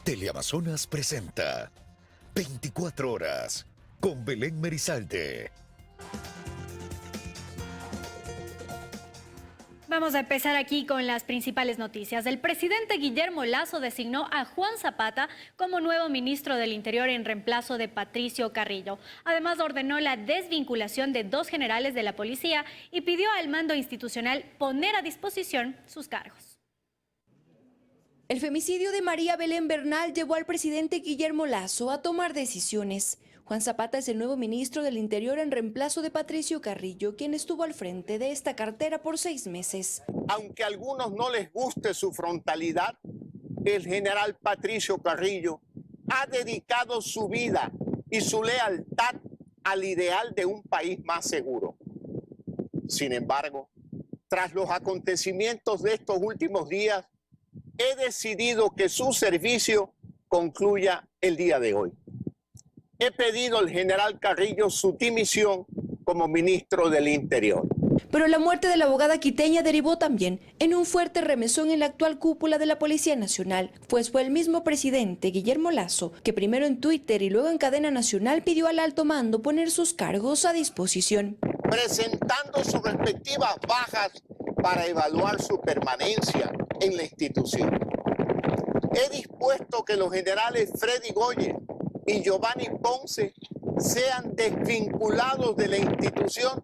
Teleamazonas presenta 24 horas con Belén Merizalte. Vamos a empezar aquí con las principales noticias. El presidente Guillermo Lasso designó a Juan Zapata como nuevo ministro del Interior en reemplazo de Patricio Carrillo. Además, ordenó la desvinculación de 2 generales de la policía y pidió al mando institucional poner a disposición sus cargos. El femicidio de María Belén Bernal llevó al presidente Guillermo Lasso a tomar decisiones. Juan Zapata es el nuevo ministro del Interior en reemplazo de Patricio Carrillo, quien estuvo al frente de esta cartera por 6 meses. Aunque a algunos no les guste su frontalidad, el general Patricio Carrillo ha dedicado su vida y su lealtad al ideal de un país más seguro. Sin embargo, tras los acontecimientos de estos últimos días, he decidido que su servicio concluya el día de hoy. He pedido al general Carrillo su dimisión como ministro del Interior. Pero la muerte de la abogada quiteña derivó también en un fuerte remesón en la actual cúpula de la Policía Nacional, pues fue el mismo presidente, Guillermo Lasso, que primero en Twitter y luego en cadena nacional pidió al alto mando poner sus cargos a disposición. Presentando sus respectivas bajas para evaluar su permanencia en la institución. He dispuesto que los generales Freddy Goye y Giovanni Ponce sean desvinculados de la institución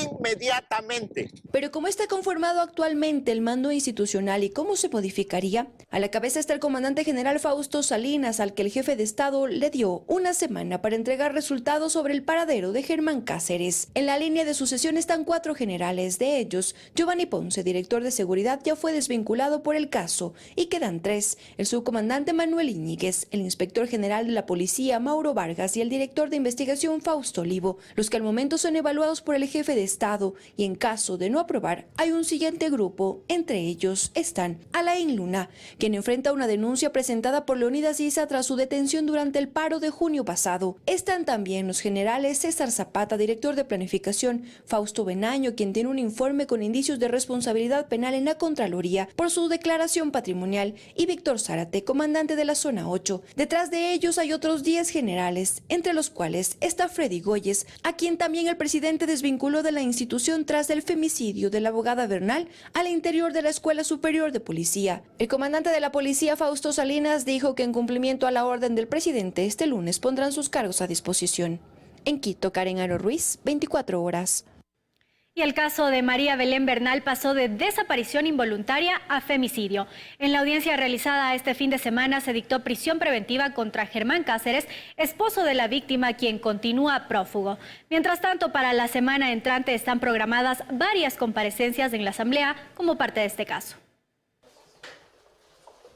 inmediatamente. Pero ¿cómo está conformado actualmente el mando institucional y cómo se modificaría? A la cabeza está el comandante general Fausto Salinas, al que el jefe de Estado le dio una semana para entregar resultados sobre el paradero de Germán Cáceres. En la línea de sucesión están 4 generales, de ellos, Giovanni Ponce, director de seguridad, ya fue desvinculado por el caso, y quedan 3, el subcomandante Manuel Iñiguez, el inspector general de la policía Mauro Vargas y el director de investigación Fausto Olivo, los que al momento son evaluados por el jefe de Estado, y en caso de no aprobar, hay un siguiente grupo. Entre ellos están Alain Luna, quien enfrenta una denuncia presentada por Leonidas Issa tras su detención durante el paro de junio pasado. Están también los generales César Zapata, director de planificación, Fausto Benaño, quien tiene un informe con indicios de responsabilidad penal en la Contraloría por su declaración patrimonial, y Víctor Zárate, comandante de la Zona 8. Detrás de ellos hay otros 10 generales, entre los cuales está Freddy Goyes, a quien también el presidente desvinculó de la institución tras el femicidio de la abogada Bernal al interior de la Escuela Superior de Policía. El comandante de la policía, Fausto Salinas, dijo que en cumplimiento a la orden del presidente, este lunes pondrán sus cargos a disposición. En Quito, Karen Aro Ruiz, 24 horas. Y el caso de María Belén Bernal pasó de desaparición involuntaria a femicidio. En la audiencia realizada este fin de semana se dictó prisión preventiva contra Germán Cáceres, esposo de la víctima, quien continúa prófugo. Mientras tanto, para la semana entrante están programadas varias comparecencias en la Asamblea como parte de este caso.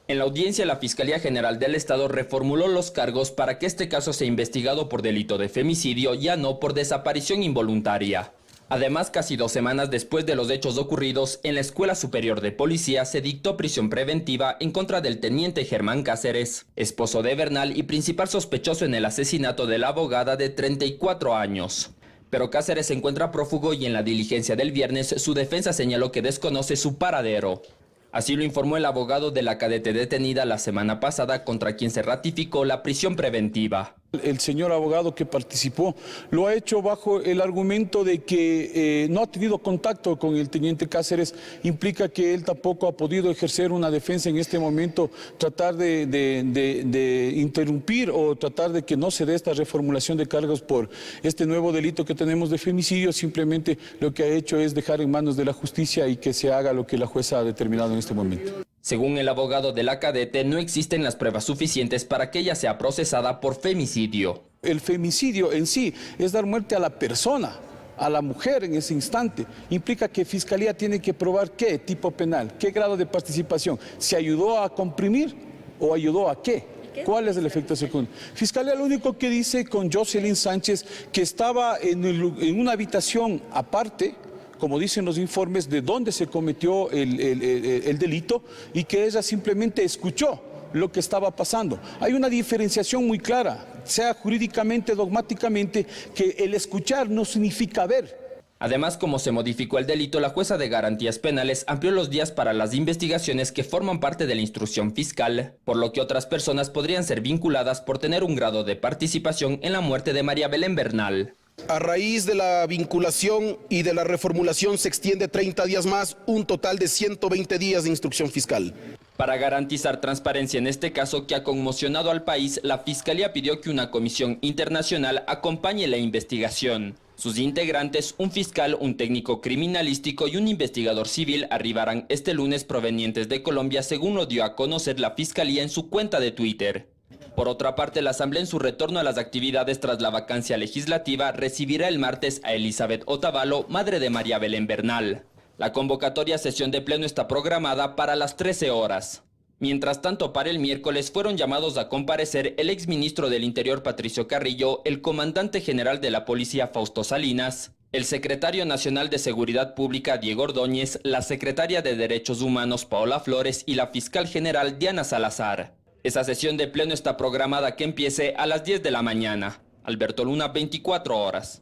En la audiencia, la Fiscalía General del Estado reformuló los cargos para que este caso sea investigado por delito de femicidio, ya no por desaparición involuntaria. Además, casi 2 semanas después de los hechos ocurridos, en la Escuela Superior de Policía se dictó prisión preventiva en contra del teniente Germán Cáceres, esposo de Bernal y principal sospechoso en el asesinato de la abogada de 34 años. Pero Cáceres se encuentra prófugo y en la diligencia del viernes su defensa señaló que desconoce su paradero. Así lo informó el abogado de la cadete detenida la semana pasada, contra quien se ratificó la prisión preventiva. El señor abogado que participó lo ha hecho bajo el argumento de que no ha tenido contacto con el teniente Cáceres, implica que él tampoco ha podido ejercer una defensa en este momento, tratar de interrumpir o tratar de que no se dé esta reformulación de cargos por este nuevo delito que tenemos de femicidio. Simplemente lo que ha hecho es dejar en manos de la justicia y que se haga lo que la jueza ha determinado en este momento. Según el abogado de la cadete, no existen las pruebas suficientes para que ella sea procesada por femicidio. El femicidio en sí es dar muerte a la persona, a la mujer en ese instante. Implica que Fiscalía tiene que probar qué tipo penal, qué grado de participación. ¿Se ayudó a comprimir o ayudó a qué? ¿Cuál es el efecto secundario? Fiscalía lo único que dice con Jocelyn Sánchez, que estaba en una habitación aparte, como dicen los informes, de dónde se cometió el delito, y que ella simplemente escuchó lo que estaba pasando. Hay una diferenciación muy clara, sea jurídicamente, dogmáticamente, que el escuchar no significa ver. Además, como se modificó el delito, la jueza de garantías penales amplió los días para las investigaciones que forman parte de la instrucción fiscal, por lo que otras personas podrían ser vinculadas por tener un grado de participación en la muerte de María Belén Bernal. A raíz de la vinculación y de la reformulación se extiende 30 días más, un total de 120 días de instrucción fiscal. Para garantizar transparencia en este caso que ha conmocionado al país, la Fiscalía pidió que una comisión internacional acompañe la investigación. Sus integrantes, un fiscal, un técnico criminalístico y un investigador civil, arribarán este lunes provenientes de Colombia, según lo dio a conocer la Fiscalía en su cuenta de Twitter. Por otra parte, la Asamblea, en su retorno a las actividades tras la vacancia legislativa, recibirá el martes a Elizabeth Otavalo, madre de María Belén Bernal. La convocatoria a sesión de pleno está programada para las 13 horas. Mientras tanto, para el miércoles fueron llamados a comparecer el exministro del Interior Patricio Carrillo, el comandante general de la policía Fausto Salinas, el secretario nacional de Seguridad Pública Diego Ordóñez, la secretaria de Derechos Humanos Paola Flores y la fiscal general Diana Salazar. Esa sesión de pleno está programada que empiece a las 10 de la mañana. Alberto Luna, 24 horas.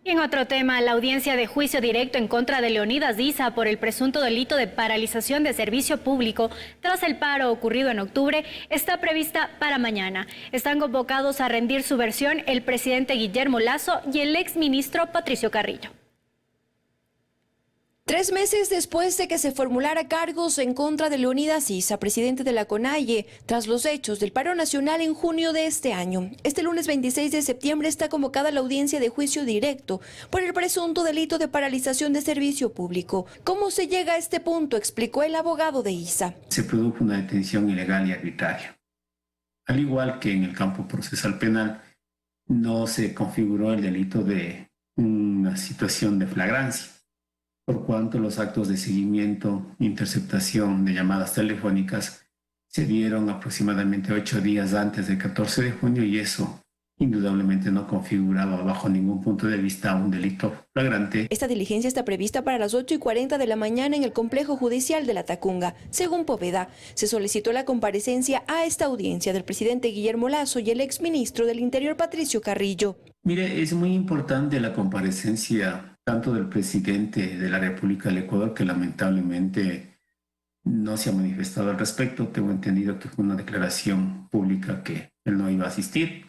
Y en otro tema, la audiencia de juicio directo en contra de Leonidas Issa por el presunto delito de paralización de servicio público tras el paro ocurrido en octubre está prevista para mañana. Están convocados a rendir su versión el presidente Guillermo Lasso y el exministro Patricio Carrillo. 3 meses después de que se formulara cargos en contra de Leonidas Issa, presidente de la CONAIE, tras los hechos del paro nacional en junio de este año, este lunes 26 de septiembre está convocada la audiencia de juicio directo por el presunto delito de paralización de servicio público. ¿Cómo se llega a este punto?, explicó el abogado de Issa. Se produjo una detención ilegal y arbitraria. Al igual que en el campo procesal penal, no se configuró el delito de una situación de flagrancia, por cuanto los actos de seguimiento e interceptación de llamadas telefónicas se dieron aproximadamente 8 días antes del 14 de junio y eso indudablemente no configuraba bajo ningún punto de vista un delito flagrante. Esta diligencia está prevista para las 8:40 de la mañana en el complejo judicial de La Tacunga. Según Poveda, se solicitó la comparecencia a esta audiencia del presidente Guillermo Lasso y el exministro del Interior Patricio Carrillo. Mire, es muy importante la comparecencia tanto del presidente de la República del Ecuador, que lamentablemente no se ha manifestado al respecto. Tengo entendido que fue una declaración pública que él no iba a asistir.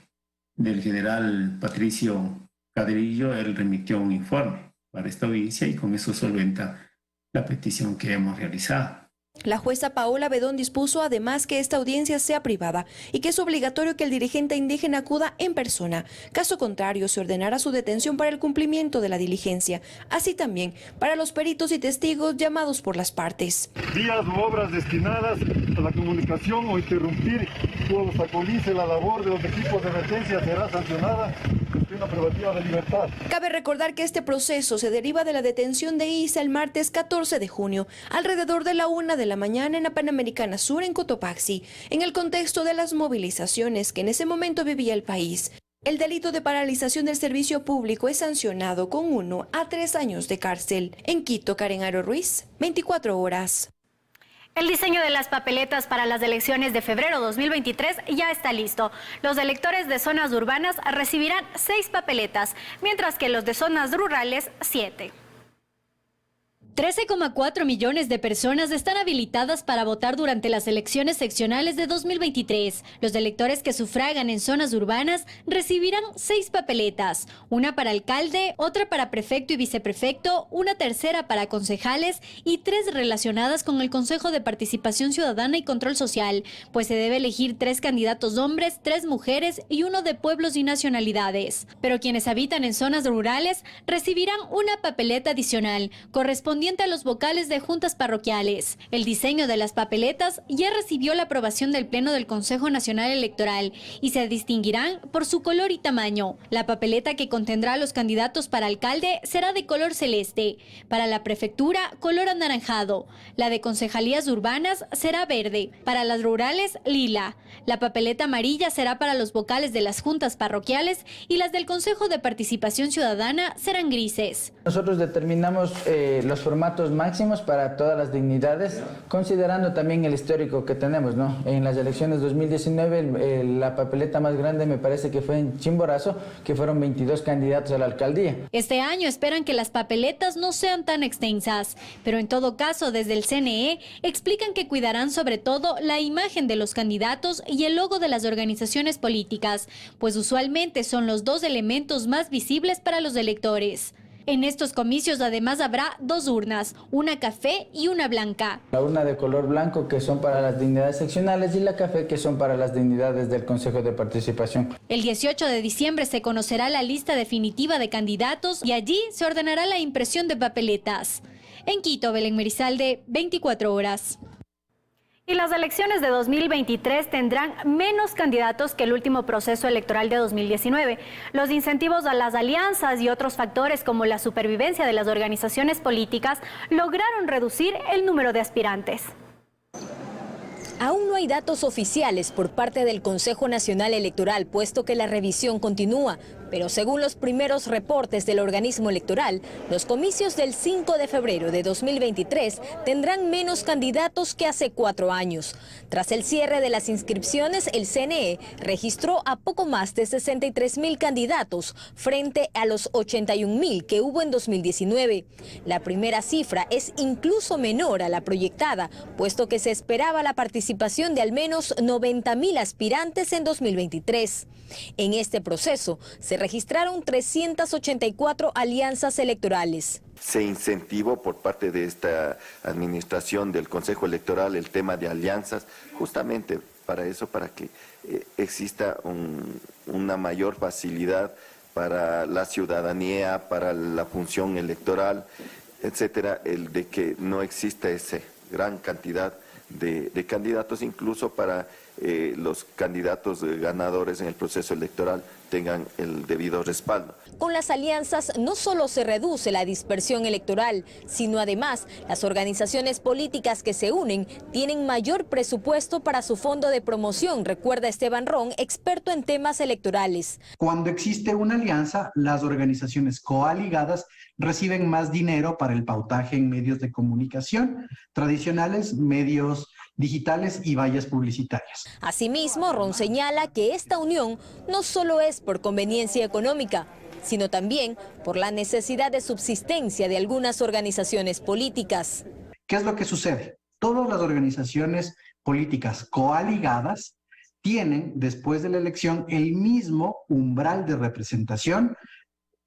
Del general Patricio Carrillo, él remitió un informe para esta audiencia y con eso solventa la petición que hemos realizado. La jueza Paola Bedón dispuso además que esta audiencia sea privada y que es obligatorio que el dirigente indígena acuda en persona. Caso contrario, se ordenará su detención para el cumplimiento de la diligencia, así también para los peritos y testigos llamados por las partes. Vías u obras destinadas a la comunicación o interrumpir o obstaculice la labor de los equipos de emergencia será sancionada con pena privativa de libertad. Cabe recordar que este proceso se deriva de la detención de Issa el martes 14 de junio, alrededor de la 1 de la mañana en la Panamericana Sur en Cotopaxi, en el contexto de las movilizaciones que en ese momento vivía el país. El delito de paralización del servicio público es sancionado con 1 a 3 años de cárcel. En Quito, Karen Aro Ruiz, 24 horas. El diseño de las papeletas para las elecciones de febrero 2023 ya está listo. Los electores de zonas urbanas recibirán 6 papeletas, mientras que los de zonas rurales 7. 13,4 millones de personas están habilitadas para votar durante las elecciones seccionales de 2023. Los electores que sufragan en zonas urbanas recibirán 6 papeletas, una para alcalde, otra para prefecto y viceprefecto, una tercera para concejales y 3 relacionadas con el Consejo de Participación Ciudadana y Control Social, pues se debe elegir 3 candidatos hombres, 3 mujeres y 1 de pueblos y nacionalidades. Pero quienes habitan en zonas rurales recibirán una papeleta adicional, correspondiente a los vocales de juntas parroquiales. El diseño de las papeletas ya recibió la aprobación del Pleno del Consejo Nacional Electoral y se distinguirán por su color y tamaño. La papeleta que contendrá a los candidatos para alcalde será de color celeste, para la prefectura color anaranjado, la de concejalías urbanas será verde, para las rurales lila. La papeleta amarilla será para los vocales de las juntas parroquiales y las del Consejo de Participación Ciudadana serán grises. Nosotros determinamos los formatos máximos para todas las dignidades, considerando también el histórico que tenemos, ¿no? En las elecciones 2019, la papeleta más grande me parece que fue en Chimborazo, que fueron 22 candidatos a la alcaldía. Este año esperan que las papeletas no sean tan extensas, pero en todo caso, desde el CNE explican que cuidarán sobre todo la imagen de los candidatos y el logo de las organizaciones políticas, pues usualmente son los dos elementos más visibles para los electores. En estos comicios además habrá 2 urnas, una café y una blanca. La urna de color blanco que son para las dignidades seccionales y la café que son para las dignidades del Consejo de Participación. El 18 de diciembre se conocerá la lista definitiva de candidatos y allí se ordenará la impresión de papeletas. En Quito, Belén Merizalde, 24 horas. Y las elecciones de 2023 tendrán menos candidatos que el último proceso electoral de 2019. Los incentivos a las alianzas y otros factores como la supervivencia de las organizaciones políticas lograron reducir el número de aspirantes. Aún no hay datos oficiales por parte del Consejo Nacional Electoral, puesto que la revisión continúa. Pero según los primeros reportes del organismo electoral, los comicios del 5 de febrero de 2023 tendrán menos candidatos que hace 4 años. Tras el cierre de las inscripciones, el CNE registró a poco más de 63.000 candidatos frente a los 81.000 que hubo en 2019. La primera cifra es incluso menor a la proyectada, puesto que se esperaba la participación de al menos 90.000 aspirantes en 2023. En este proceso se registraron 384 alianzas electorales. Se incentivó por parte de esta administración del Consejo Electoral el tema de alianzas, justamente para eso, para que exista una mayor facilidad para la ciudadanía, para la función electoral, etcétera, el de que no exista esa gran cantidad de candidatos, incluso para los candidatos ganadores en el proceso electoral tengan el debido respaldo. Con las alianzas no solo se reduce la dispersión electoral, sino además las organizaciones políticas que se unen tienen mayor presupuesto para su fondo de promoción, recuerda Esteban Ron, experto en temas electorales. Cuando existe una alianza, las organizaciones coaligadas reciben más dinero para el pautaje en medios de comunicación tradicionales, medios digitales y vallas publicitarias. Asimismo, Ron señala que esta unión no solo es por conveniencia económica, sino también por la necesidad de subsistencia de algunas organizaciones políticas. ¿Qué es lo que sucede? Todas las organizaciones políticas coaligadas tienen, después de la elección, el mismo umbral de representación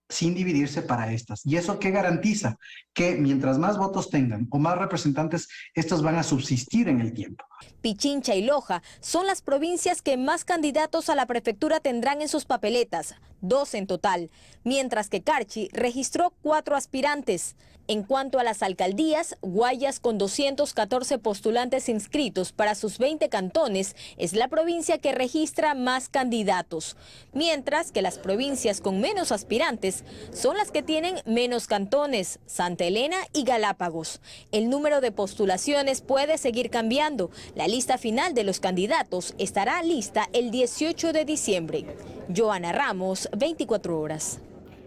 sin dividirse para estas. ¿Y eso qué garantiza? Que mientras más votos tengan o más representantes, estos van a subsistir en el tiempo. Pichincha y Loja son las provincias que más candidatos a la prefectura tendrán en sus papeletas, 2 en total, mientras que Carchi registró 4 aspirantes. En cuanto a las alcaldías, Guayas, con 214 postulantes inscritos para sus 20 cantones, es la provincia que registra más candidatos, mientras que las provincias con menos aspirantes son las que tienen menos cantones, Santa Elena y Galápagos. El número de postulaciones puede seguir cambiando. La lista final de los candidatos estará lista el 18 de diciembre. Joana Ramos, 24 horas.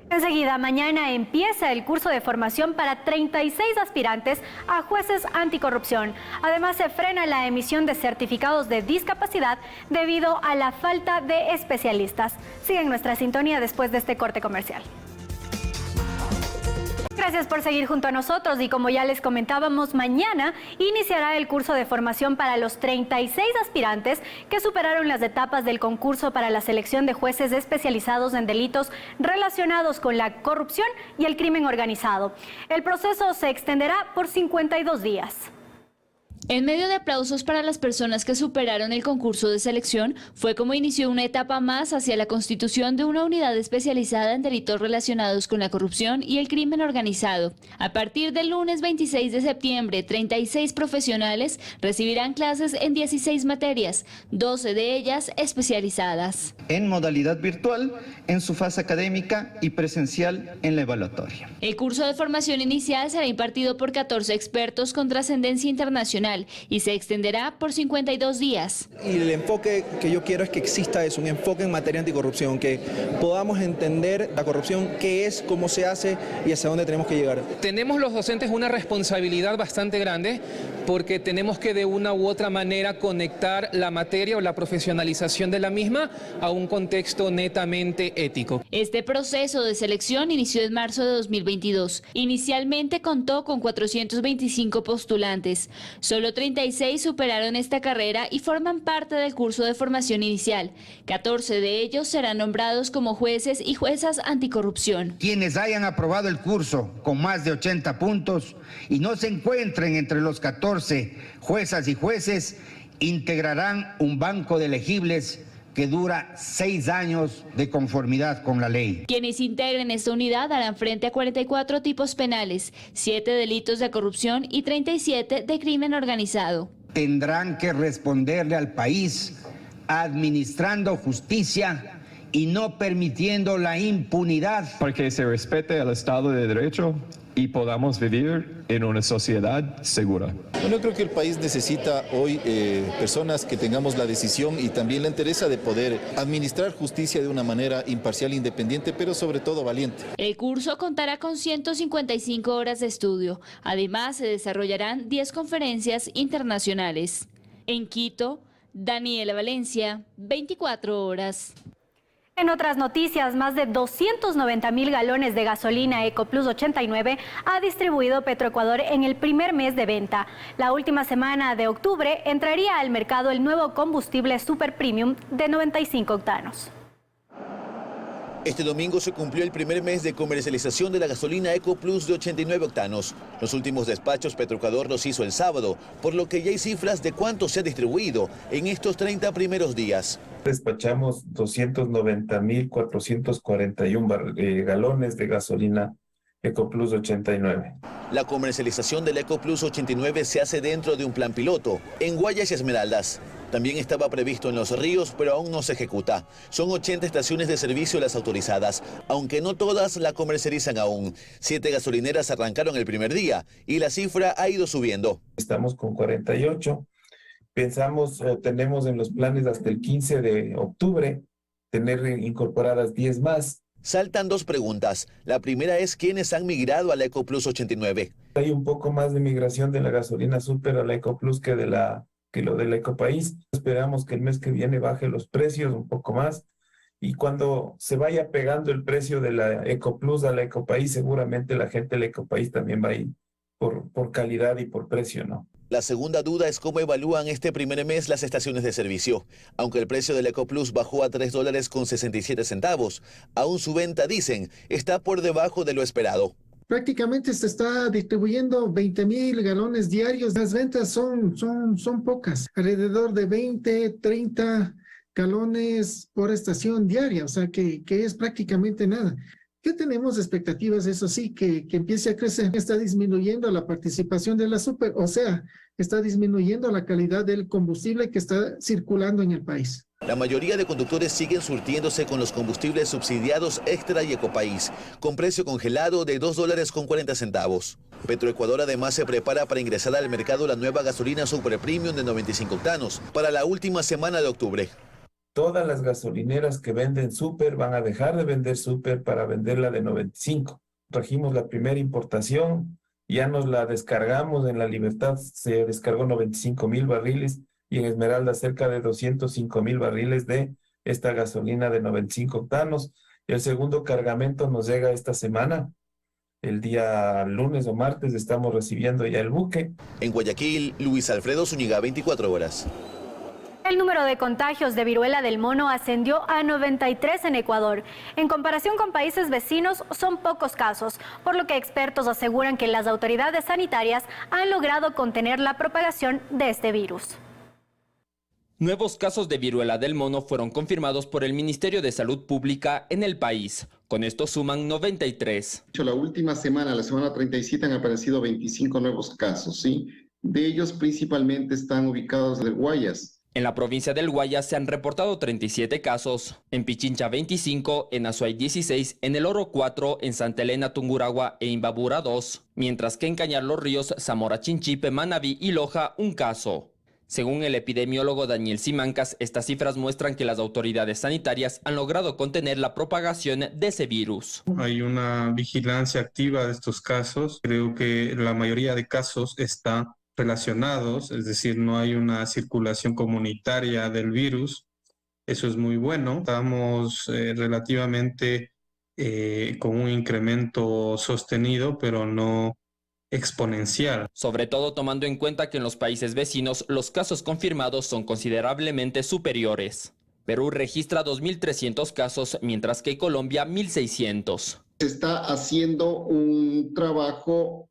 Enseguida, mañana empieza el curso de formación para 36 aspirantes a jueces anticorrupción. Además, se frena la emisión de certificados de discapacidad debido a la falta de especialistas. Sigan nuestra sintonía después de este corte comercial. Gracias por seguir junto a nosotros y como ya les comentábamos, mañana iniciará el curso de formación para los 36 aspirantes que superaron las etapas del concurso para la selección de jueces especializados en delitos relacionados con la corrupción y el crimen organizado. El proceso se extenderá por 52 días. En medio de aplausos para las personas que superaron el concurso de selección, fue como inició una etapa más hacia la constitución de una unidad especializada en delitos relacionados con la corrupción y el crimen organizado. A partir del lunes 26 de septiembre, 36 profesionales recibirán clases en 16 materias, 12 de ellas especializadas. En modalidad virtual, en su fase académica y presencial en la evaluatoria. El curso de formación inicial será impartido por 14 expertos con trascendencia internacional nacional y se extenderá por 52 días. Y el enfoque que yo quiero es que exista es un enfoque en materia anticorrupción, que podamos entender la corrupción, qué es, cómo se hace y hacia dónde tenemos que llegar. Tenemos los docentes una responsabilidad bastante grande porque tenemos que de una u otra manera conectar la materia o la profesionalización de la misma a un contexto netamente ético. Este proceso de selección inició en marzo de 2022. Inicialmente contó con 425 postulantes. Solo 36 superaron esta carrera y forman parte del curso de formación inicial. 14 de ellos serán nombrados como jueces y juezas anticorrupción. Quienes hayan aprobado el curso con más de 80 puntos y no se encuentren entre los 14 juezas y jueces, integrarán un banco de elegibles que dura 6 años de conformidad con la ley. Quienes integren esta unidad harán frente a 44 tipos penales, 7 delitos de corrupción y 37 de crimen organizado. Tendrán que responderle al país administrando justicia y no permitiendo la impunidad. Para que se respete el Estado de Derecho y podamos vivir en una sociedad segura. Bueno, yo creo que el país necesita hoy personas que tengamos la decisión y también la entereza de poder administrar justicia de una manera imparcial e independiente, pero sobre todo valiente. El curso contará con 155 horas de estudio. Además, se desarrollarán 10 conferencias internacionales. En Quito, Daniela Valencia, 24 horas. En otras noticias, más de 290,000 galones de gasolina EcoPlus 89 ha distribuido Petroecuador en el primer mes de venta. La última semana de octubre entraría al mercado el nuevo combustible Super Premium de 95 octanos. Este domingo se cumplió el primer mes de comercialización de la gasolina EcoPlus de 89 octanos. Los últimos despachos Petroecuador los hizo el sábado, por lo que ya hay cifras de cuánto se ha distribuido en estos 30 primeros días. Despachamos 290,441 galones de gasolina EcoPlus 89. La comercialización del EcoPlus 89 se hace dentro de un plan piloto, en Guayas y Esmeraldas. También estaba previsto en Los Ríos, pero aún no se ejecuta. Son 80 estaciones de servicio las autorizadas, aunque no todas la comercializan aún. 7 gasolineras arrancaron el primer día y la cifra ha ido subiendo. Estamos con 48. Tenemos en los planes hasta el 15 de octubre tener incorporadas 10 más. Saltan 2 preguntas. La primera es ¿quiénes han migrado a la EcoPlus 89? Hay un poco más de migración de la gasolina Super a la EcoPlus que lo del Ecopaís. Esperamos que el mes que viene baje los precios un poco más y cuando se vaya pegando el precio de la EcoPlus a la Ecopaís, seguramente la gente del Ecopaís también va a ir por calidad y por precio, ¿no? La segunda duda es cómo evalúan este primer mes las estaciones de servicio. Aunque el precio del EcoPlus bajó a $3.67, aún su venta, dicen, está por debajo de lo esperado. Prácticamente se está distribuyendo 20,000 galones diarios. Las ventas son pocas, alrededor de 20, 30 galones por estación diaria, o sea que es prácticamente nada. ¿Qué tenemos expectativas? Eso sí, que empiece a crecer. Está disminuyendo la participación de la Super, o sea, está disminuyendo la calidad del combustible que está circulando en el país. La mayoría de conductores siguen surtiéndose con los combustibles subsidiados Extra y Ecopaís, con precio congelado de $2.40. Petroecuador además se prepara para ingresar al mercado la nueva gasolina Super Premium de 95 octanos para la última semana de octubre. Todas las gasolineras que venden Super van a dejar de vender Super para venderla de 95. Trajimos la primera importación, ya nos la descargamos en La Libertad, se descargó 95,000 barriles y en Esmeralda cerca de 205,000 barriles de esta gasolina de 95 octanos. El segundo cargamento nos llega esta semana. El día lunes o martes estamos recibiendo ya el buque. En Guayaquil, Luis Alfredo Zúñiga, 24 horas. El número de contagios de viruela del mono ascendió a 93 en Ecuador. En comparación con países vecinos, son pocos casos, por lo que expertos aseguran que las autoridades sanitarias han logrado contener la propagación de este virus. Nuevos casos de viruela del mono fueron confirmados por el Ministerio de Salud Pública en el país. Con esto suman 93. La última semana, la semana 37, han aparecido 25 nuevos casos, ¿sí? De ellos principalmente están ubicados en Guayas. En la provincia del Guayas se han reportado 37 casos, en Pichincha 25, en Azuay 16, en El Oro 4, en Santa Elena, Tungurahua e Imbabura 2, mientras que en Cañar Los Ríos, Zamora Chinchipe, Manabí y Loja un caso. Según el epidemiólogo Daniel Simancas, estas cifras muestran que las autoridades sanitarias han logrado contener la propagación de ese virus. Hay una vigilancia activa de estos casos. Creo que la mayoría de casos están relacionados, es decir, no hay una circulación comunitaria del virus. Eso es muy bueno. Estamos relativamente con un incremento sostenido, pero no exponencial. Sobre todo tomando en cuenta que en los países vecinos los casos confirmados son considerablemente superiores. Perú registra 2.300 casos, mientras que Colombia 1.600. Se está haciendo un trabajo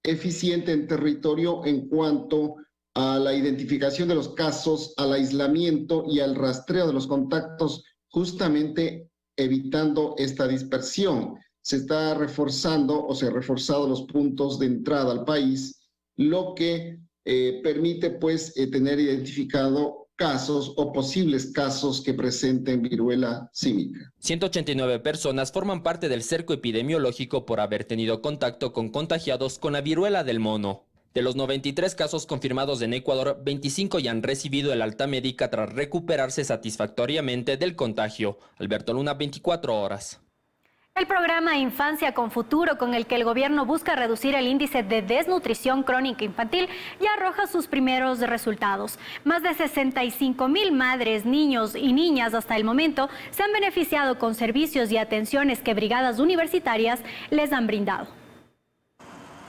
eficiente en territorio en cuanto a la identificación de los casos, al aislamiento y al rastreo de los contactos, justamente evitando esta dispersión. Se está reforzando o se han reforzado los puntos de entrada al país, lo que permite pues tener identificado casos o posibles casos que presenten viruela símica. 189 personas forman parte del cerco epidemiológico por haber tenido contacto con contagiados con la viruela del mono. De los 93 casos confirmados en Ecuador, 25 ya han recibido el alta médica tras recuperarse satisfactoriamente del contagio. Alberto Luna, 24 horas. El programa Infancia con Futuro, con el que el gobierno busca reducir el índice de desnutrición crónica infantil, ya arroja sus primeros resultados. Más de 65,000 madres, niños y niñas hasta el momento se han beneficiado con servicios y atenciones que brigadas universitarias les han brindado.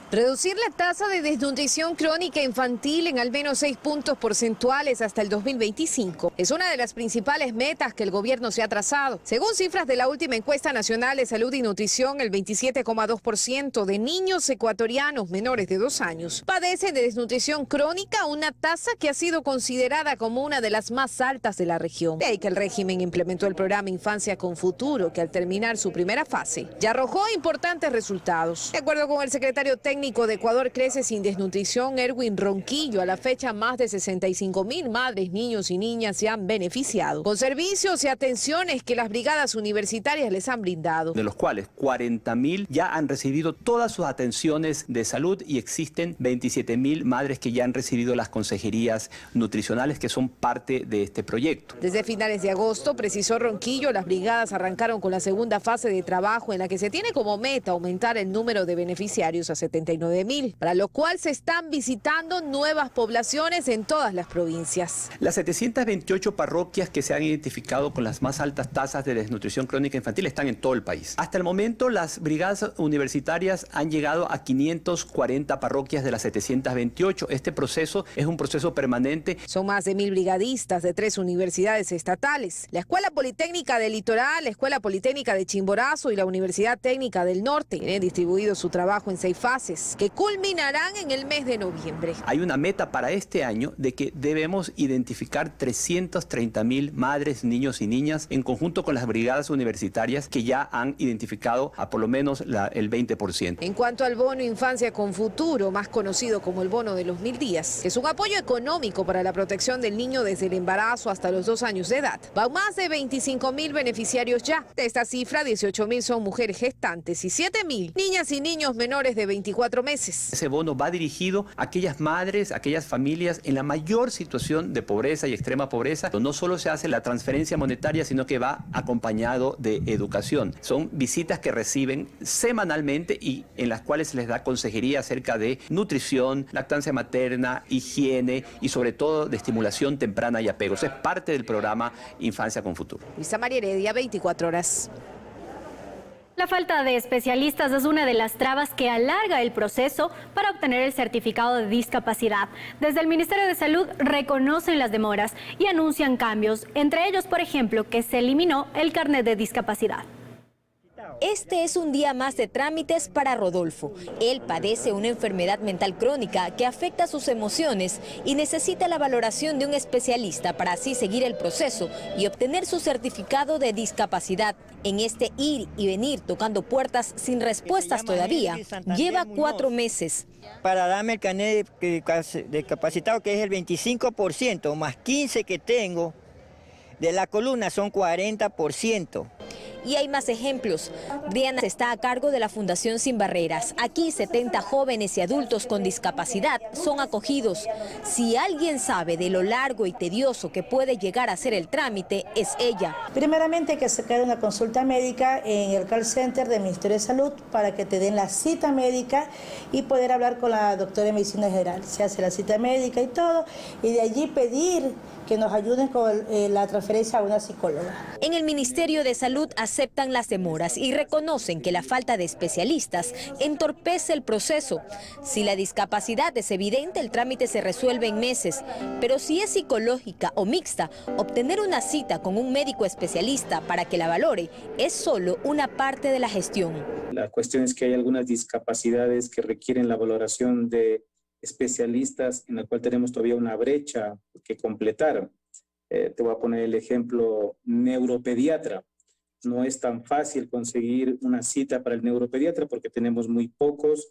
Reducir la tasa de desnutrición crónica infantil en al menos 6 puntos porcentuales hasta el 2025 es una de las principales metas que el gobierno se ha trazado. Según cifras de la última encuesta nacional de salud y nutrición, el 27,2% de niños ecuatorianos menores de 2 años padecen de desnutrición crónica, una tasa que ha sido considerada como una de las más altas de la región. De ahí que el régimen implementó el programa Infancia con Futuro, que al terminar su primera fase ya arrojó importantes resultados. De acuerdo con el secretario técnico de Ecuador Crece Sin Desnutrición, Erwin Ronquillo, a la fecha más de 65,000 madres, niños y niñas se han beneficiado con servicios y atenciones que las brigadas universitarias les han brindado. De los cuales 40,000 ya han recibido todas sus atenciones de salud y existen 27,000 madres que ya han recibido las consejerías nutricionales que son parte de este proyecto. Desde finales de agosto, precisó Ronquillo, las brigadas arrancaron con la segunda fase de trabajo en la que se tiene como meta aumentar el número de beneficiarios a 79,000, para lo cual se están visitando nuevas poblaciones en todas las provincias. Las 728 parroquias que se han identificado con las más altas tasas de desnutrición crónica infantil están en todo el país. Hasta el momento, las brigadas universitarias han llegado a 540 parroquias de las 728. Este proceso es un proceso permanente. Son más de 1.000 brigadistas de 3 universidades estatales: la Escuela Politécnica del Litoral, la Escuela Politécnica de Chimborazo y la Universidad Técnica del Norte. Tienen distribuido su trabajo en 6 fases que culminarán en el mes de noviembre. Hay una meta para este año de que debemos identificar 330,000 madres, niños y niñas en conjunto con las brigadas universitarias que ya han identificado a por lo menos el 20%. En cuanto al bono Infancia con Futuro, más conocido como el bono de los 1.000 días, es un apoyo económico para la protección del niño desde el embarazo hasta los 2 años de edad. Van más de 25,000 beneficiarios ya. De esta cifra, 18,000 son mujeres gestantes y 7,000 niñas y niños menores de 24 meses. Ese bono va dirigido a aquellas madres, a aquellas familias en la mayor situación de pobreza y extrema pobreza. No solo se hace la transferencia monetaria, sino que va acompañado de educación. Son visitas que reciben semanalmente y en las cuales se les da consejería acerca de nutrición, lactancia materna, higiene y sobre todo de estimulación temprana y apego. Eso es parte del programa Infancia con Futuro. Luisa María Heredia, 24 horas. La falta de especialistas es una de las trabas que alarga el proceso para obtener el certificado de discapacidad. Desde el Ministerio de Salud reconocen las demoras y anuncian cambios, entre ellos, por ejemplo, que se eliminó el carnet de discapacidad. Este es un día más de trámites para Rodolfo. Él padece una enfermedad mental crónica que afecta sus emociones y necesita la valoración de un especialista para así seguir el proceso y obtener su certificado de discapacidad. En este ir y venir tocando puertas sin respuestas todavía, lleva 4 meses. Para darme el carnet de capacitado, que es el 25%, más 15 que tengo de la columna, son 40%. Y hay más ejemplos. Briana está a cargo de la Fundación Sin Barreras. Aquí 70 jóvenes y adultos con discapacidad son acogidos. Si alguien sabe de lo largo y tedioso que puede llegar a ser el trámite, es ella. Primeramente hay que sacar una consulta médica en el call center del Ministerio de Salud para que te den la cita médica y poder hablar con la doctora de Medicina General. Se hace la cita médica y todo, y de allí pedir que nos ayuden con la transferencia a una psicóloga. En el Ministerio de Salud aceptan las demoras y reconocen que la falta de especialistas entorpece el proceso. Si la discapacidad es evidente, el trámite se resuelve en meses, pero si es psicológica o mixta, obtener una cita con un médico especialista para que la valore es solo una parte de la gestión. La cuestión es que hay algunas discapacidades que requieren la valoración de especialistas, en la cual tenemos todavía una brecha que completar. Te voy a poner el ejemplo neuropediatra. No es tan fácil conseguir una cita para el neuropediatra porque tenemos muy pocos.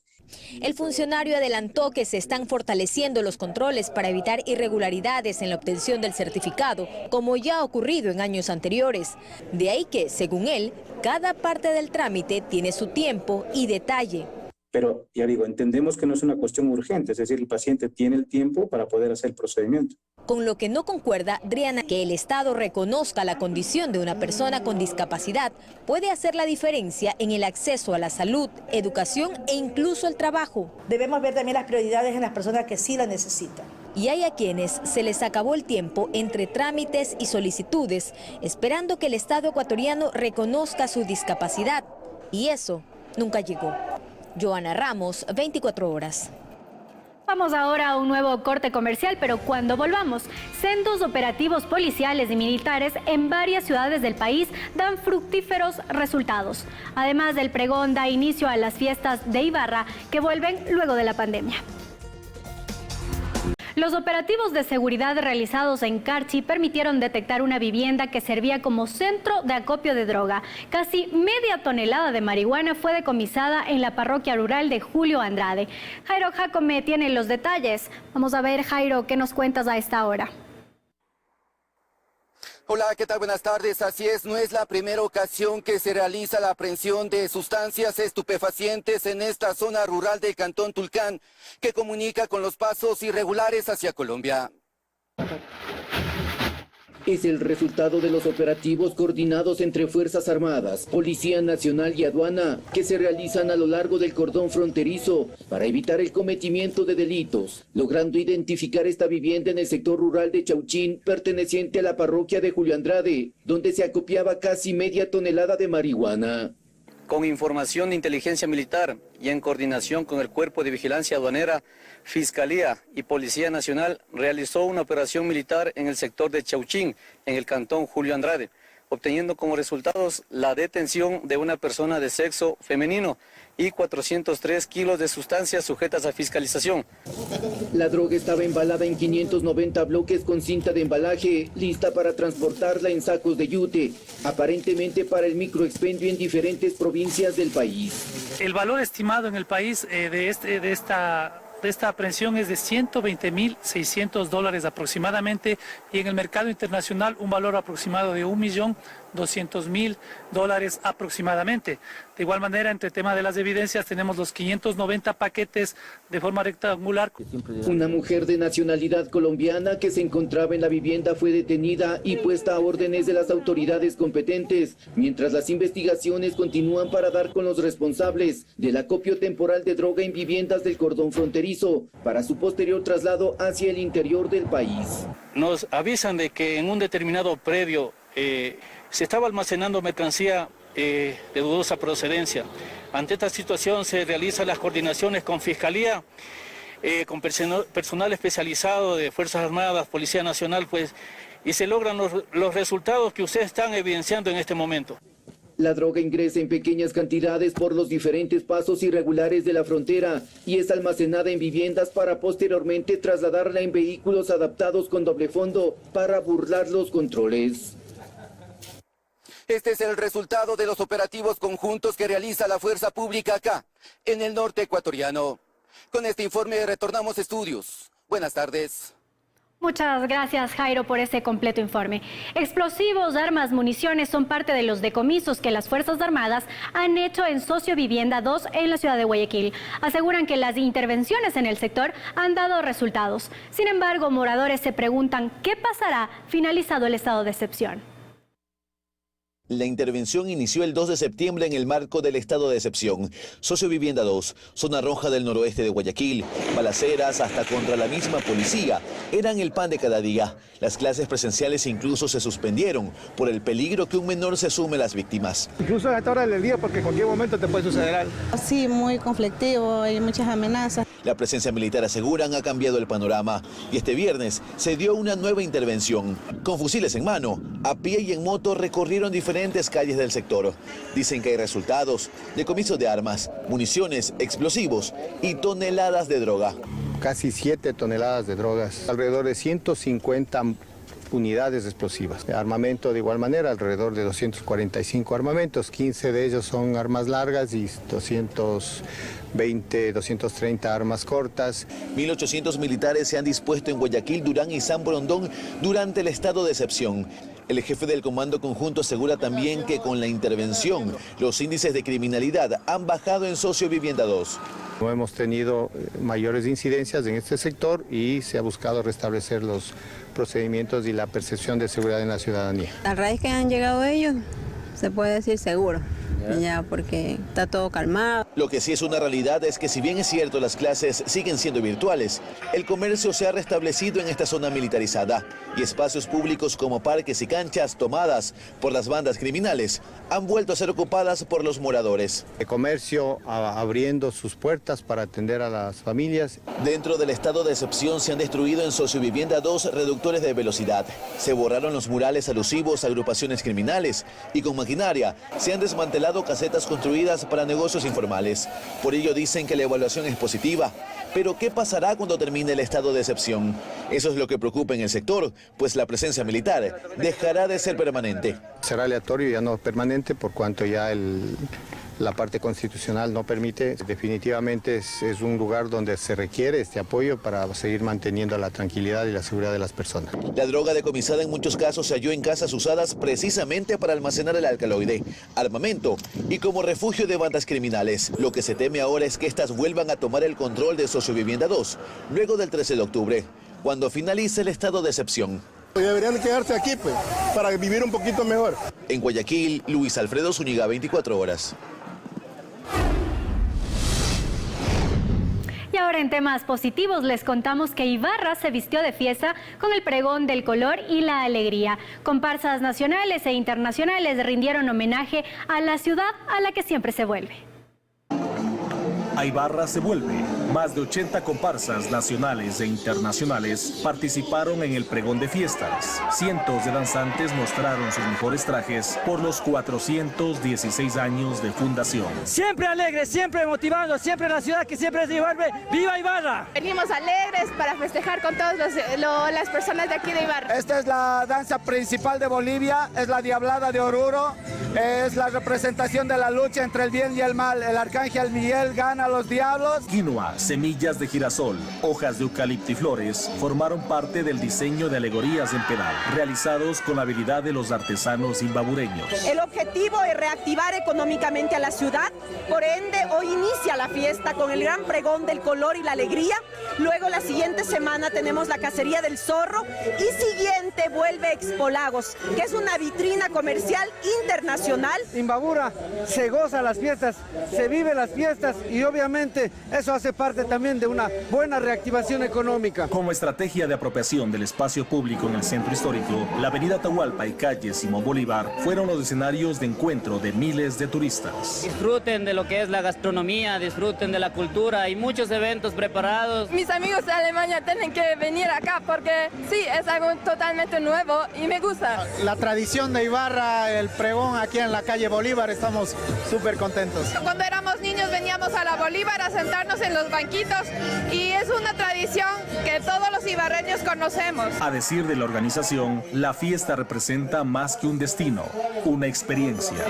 El funcionario adelantó que se están fortaleciendo los controles para evitar irregularidades en la obtención del certificado, como ya ha ocurrido en años anteriores. De ahí que, según él, cada parte del trámite tiene su tiempo y detalle. Pero, ya digo, entendemos que no es una cuestión urgente, es decir, el paciente tiene el tiempo para poder hacer el procedimiento. Con lo que no concuerda, Driana, que el Estado reconozca la condición de una persona con discapacidad puede hacer la diferencia en el acceso a la salud, educación e incluso el trabajo. Debemos ver también las prioridades en las personas que sí la necesitan. Y hay a quienes se les acabó el tiempo entre trámites y solicitudes, esperando que el Estado ecuatoriano reconozca su discapacidad. Y eso nunca llegó. Joana Ramos, 24 horas. Vamos ahora a un nuevo corte comercial, pero cuando volvamos, sendos operativos policiales y militares en varias ciudades del país dan fructíferos resultados. Además del pregón, da inicio a las fiestas de Ibarra que vuelven luego de la pandemia. Los operativos de seguridad realizados en Carchi permitieron detectar una vivienda que servía como centro de acopio de droga. Casi media tonelada de marihuana fue decomisada en la parroquia rural de Julio Andrade. Jairo Jacome tiene los detalles. Vamos a ver, Jairo, ¿qué nos cuentas a esta hora? Hola, ¿qué tal? Buenas tardes. Así es, no es la primera ocasión que se realiza la aprehensión de sustancias estupefacientes en esta zona rural del Cantón Tulcán, que comunica con los pasos irregulares hacia Colombia. Es el resultado de los operativos coordinados entre Fuerzas Armadas, Policía Nacional y Aduana, que se realizan a lo largo del cordón fronterizo para evitar el cometimiento de delitos, logrando identificar esta vivienda en el sector rural de Chauchín, perteneciente a la parroquia de Julio Andrade, donde se acopiaba casi media tonelada de marihuana. Con información de inteligencia militar y en coordinación con el Cuerpo de Vigilancia Aduanera, Fiscalía y Policía Nacional realizó una operación militar en el sector de Chauchín, en el cantón Julio Andrade, obteniendo como resultados la detención de una persona de sexo femenino y 403 kilos de sustancias sujetas a fiscalización. La droga estaba embalada en 590 bloques con cinta de embalaje, lista para transportarla en sacos de yute, aparentemente para el microexpendio en diferentes provincias del país. El valor estimado en el país de esta aprehensión es de $120.600 aproximadamente, y en el mercado internacional un valor aproximado de $1.200.000 aproximadamente. De igual manera, entre tema de las evidencias, tenemos los 590 paquetes de forma rectangular. Una mujer de nacionalidad colombiana que se encontraba en la vivienda fue detenida y puesta a órdenes de las autoridades competentes, mientras las investigaciones continúan para dar con los responsables del acopio temporal de droga en viviendas del cordón fronterizo, para su posterior traslado hacia el interior del país. Nos avisan de que en un determinado predio se estaba almacenando mercancía de dudosa procedencia. Ante esta situación se realizan las coordinaciones con Fiscalía, con personal especializado de Fuerzas Armadas, Policía Nacional, y se logran los resultados que ustedes están evidenciando en este momento. La droga ingresa en pequeñas cantidades por los diferentes pasos irregulares de la frontera y es almacenada en viviendas para posteriormente trasladarla en vehículos adaptados con doble fondo para burlar los controles. Este es el resultado de los operativos conjuntos que realiza la fuerza pública acá, en el norte ecuatoriano. Con este informe retornamos a estudios. Buenas tardes. Muchas gracias, Jairo, por ese completo informe. Explosivos, armas, municiones son parte de los decomisos que las Fuerzas Armadas han hecho en Sociovivienda 2 en la ciudad de Guayaquil. Aseguran que las intervenciones en el sector han dado resultados. Sin embargo, moradores se preguntan qué pasará finalizado el estado de excepción. La intervención inició el 2 de septiembre en el marco del estado de excepción. Sociovivienda 2, zona roja del noroeste de Guayaquil, balaceras hasta contra la misma policía, eran el pan de cada día. Las clases presenciales incluso se suspendieron por el peligro que un menor se asume a las víctimas. Incluso a esta hora del día, porque en cualquier momento te puede suceder algo. Sí, muy conflictivo, hay muchas amenazas. La presencia militar, aseguran, ha cambiado el panorama y este viernes se dio una nueva intervención. Con fusiles en mano, a pie y en moto recorrieron diferentes calles del sector. Dicen que hay resultados: decomiso de armas, municiones, explosivos y toneladas de droga. Casi 7 toneladas de drogas, alrededor de 150 unidades explosivas. Armamento de igual manera, alrededor de 245 armamentos, 15 de ellos son armas largas y 230 armas cortas. 1.800 militares se han dispuesto en Guayaquil, Durán y San Borondón durante el estado de excepción. El jefe del Comando Conjunto asegura también que con la intervención los índices de criminalidad han bajado en Sociovivienda 2. No hemos tenido mayores incidencias en este sector y se ha buscado restablecer los procedimientos y la percepción de seguridad en la ciudadanía. A raíz que han llegado ellos, se puede decir seguro. Ya, porque está todo calmado. Lo que sí es una realidad es que si bien es cierto las clases siguen siendo virtuales, el comercio se ha restablecido en esta zona militarizada y espacios públicos como parques y canchas tomadas por las bandas criminales han vuelto a ser ocupadas por los moradores. El comercio abriendo sus puertas para atender a las familias. Dentro del estado de excepción se han destruido en Sociovivienda 2 reductores de velocidad. Se borraron los murales alusivos a agrupaciones criminales y con maquinaria se han desmantelado casetas construidas para negocios informales. Por ello dicen que la evaluación es positiva. Pero ¿qué pasará cuando termine el estado de excepción? Eso es lo que preocupa en el sector, pues la presencia militar dejará de ser permanente. Será aleatorio, ya no permanente, por cuanto ya la parte constitucional no permite. Definitivamente es un lugar donde se requiere este apoyo para seguir manteniendo la tranquilidad y la seguridad de las personas. La droga decomisada en muchos casos se halló en casas usadas precisamente para almacenar el alcaloide, armamento y como refugio de bandas criminales. Lo que se teme ahora es que estas vuelvan a tomar el control de Sociovivienda 2, luego del 13 de octubre, cuando finalice el estado de excepción. Deberían quedarse aquí, pues, para vivir un poquito mejor. En Guayaquil, Luis Alfredo Zúñiga, 24 horas. Y ahora en temas positivos les contamos que Ibarra se vistió de fiesta con el pregón del color y la alegría. Comparsas nacionales e internacionales rindieron homenaje a la ciudad a la que siempre se vuelve. A Ibarra se vuelve. Más de 80 comparsas nacionales e internacionales participaron en el pregón de fiestas. Cientos de danzantes mostraron sus mejores trajes por los 416 años de fundación. Siempre alegres, siempre motivando, siempre la ciudad que siempre se vuelve. ¡Viva Ibarra! Venimos alegres para festejar con todas las personas de aquí de Ibarra. Esta es la danza principal de Bolivia, es la Diablada de Oruro, es la representación de la lucha entre el bien y el mal. El arcángel Miguel gana a los diablos. Quinoa, semillas de girasol, hojas de eucalipto y flores formaron parte del diseño de alegorías en pedal, realizados con la habilidad de los artesanos imbabureños. El objetivo es reactivar económicamente a la ciudad, por ende hoy inicia la fiesta con el gran pregón del color y la alegría. Luego la siguiente semana tenemos la cacería del zorro y siguiente vuelve Expo Lagos, que es una vitrina comercial internacional. Imbabura se goza las fiestas, se vive las fiestas y obviamente eso hace parte también de una buena reactivación económica. Como estrategia de apropiación del espacio público en el centro histórico, la avenida Atahualpa y calle Simón Bolívar fueron los escenarios de encuentro de miles de turistas. Disfruten de lo que es la gastronomía, disfruten de la cultura, hay muchos eventos preparados. Mis amigos de Alemania tienen que venir acá porque sí, es algo totalmente totalmente nuevo y me gusta. La tradición de Ibarra, el pregón aquí en la calle Bolívar, estamos súper contentos. Cuando éramos niños veníamos a la Bolívar a sentarnos en los banquitos y es una tradición que todos los ibarreños conocemos. A decir de la organización, la fiesta representa más que un destino, una experiencia.